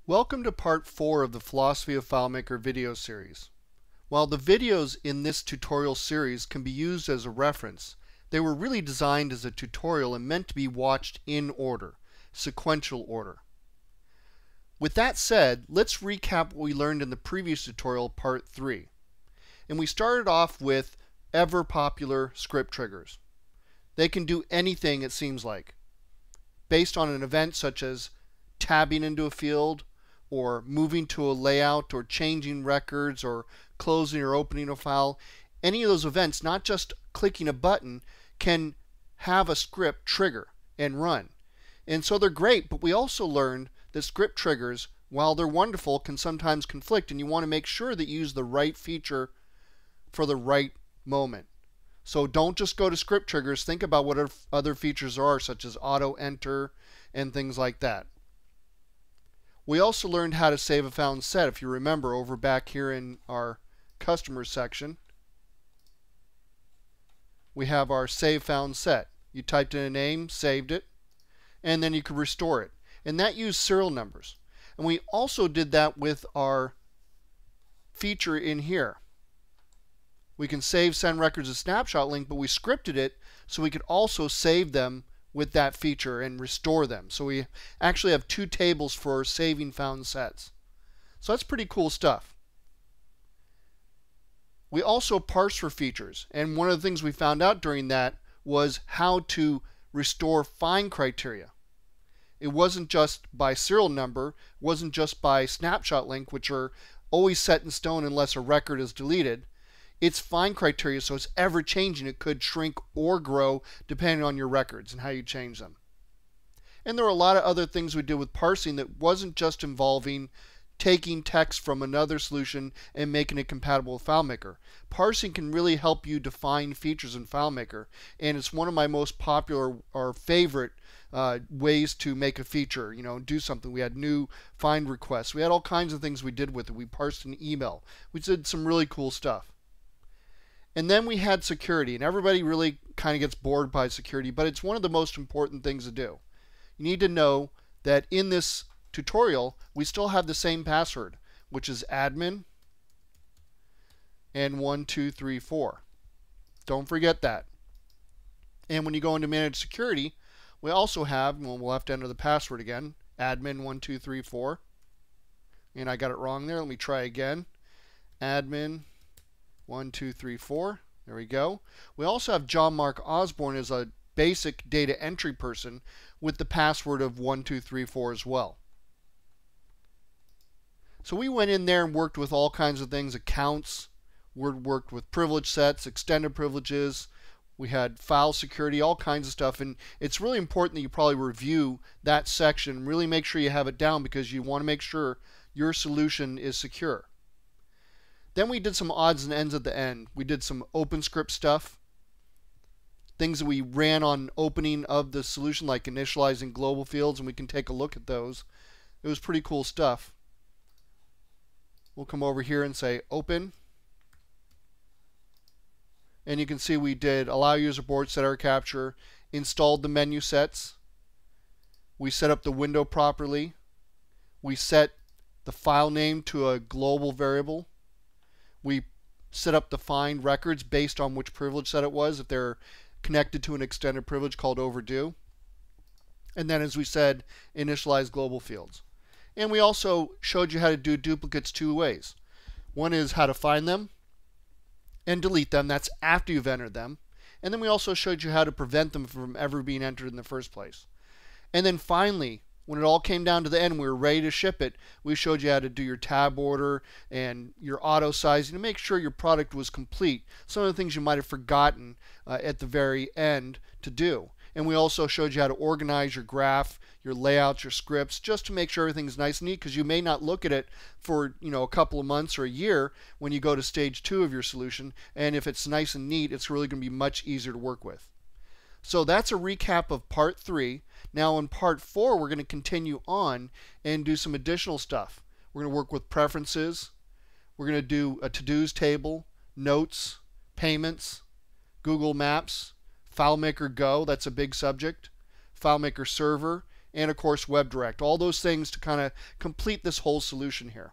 Welcome to part 4 of the Philosophy of FileMaker video series. While the videos in this tutorial series can be used as a reference, they were really designed as a tutorial and meant to be watched in order, sequential order. With that said, let's recap what we learned in the previous tutorial, part 3. And we started off with ever popular script triggers. They can do anything, it seems like, based on an event such as tabbing into a field, or moving to a layout, or changing records, or closing or opening a file. Any of those events, not just clicking a button, can have a script trigger and run. And so they're great, but we also learned that script triggers, while they're wonderful, can sometimes conflict, and you want to make sure that you use the right feature for the right moment. So don't just go to script triggers, think about what other features there are, such as auto enter and things like that. We also learned how to save a found set. If you remember, over back here in our customers section, we have our save found set. You typed in a name, saved it, and then you could restore it. And that used serial numbers. And we also did that with our feature in here. We can save send records as snapshot link, but we scripted it so we could also save them with that feature and restore them. So we actually have two tables for saving found sets. So that's pretty cool stuff. We also parse for features, and one of the things we found out during that was how to restore find criteria. It wasn't just by serial number, it wasn't just by snapshot link, which are always set in stone unless a record is deleted. It's find criteria, so it's ever changing. It could shrink or grow depending on your records and how you change them. And there are a lot of other things we did with parsing that wasn't just involving taking text from another solution and making it compatible with FileMaker. Parsing can really help you define features in FileMaker, and it's one of my most popular or favorite ways to make a feature, do something. We had new find requests. We had all kinds of things we did with it. We parsed an email. We did some really cool stuff. And then we had security, and everybody really kind of gets bored by security, but it's one of the most important things to do. You need to know that in this tutorial, we still have the same password, which is admin and 1234. Don't forget that. And when you go into manage security, we also have, well, we'll have to enter the password again, admin 1234. And I got it wrong there. Let me try again. Admin 1234. There we go. We also have John Mark Osborne as a basic data entry person with the password of 1234 as well. So we went in there and worked with all kinds of things, accounts, worked with privilege sets, extended privileges. We had file security, all kinds of stuff, and it's really important that you probably review that section, really make sure you have it down because you want to make sure your solution is secure. Then we did some odds and ends at the end. We did some OpenScript stuff, things that we ran on opening of the solution, like initializing global fields, and we can take a look at those. It was pretty cool stuff. We'll come over here and say open. And you can see we did allow user board set error capture, installed the menu sets, we set up the window properly, we set the file name to a global variable, we set up the find records based on which privilege set it was, if they're connected to an extended privilege called overdue. And then, as we said, initialize global fields. And we also showed you how to do duplicates two ways. One is how to find them and delete them. That's after you've entered them. And then we also showed you how to prevent them from ever being entered in the first place. And then finally, when it all came down to the end, we were ready to ship it, we showed you how to do your tab order and your auto sizing to make sure your product was complete. Some of the things you might have forgotten at the very end to do. And we also showed you how to organize your graph, your layouts, your scripts, just to make sure everything's nice and neat, because you may not look at it for a couple of months or a year when you go to stage 2 of your solution. And if it's nice and neat, it's really going to be much easier to work with. So that's a recap of part 3. Now in part 4, we're going to continue on and do some additional stuff. We're going to work with preferences. We're going to do a to-dos table, notes, payments, Google Maps, FileMaker Go, that's a big subject, FileMaker Server, and of course WebDirect. All those things to kind of complete this whole solution here.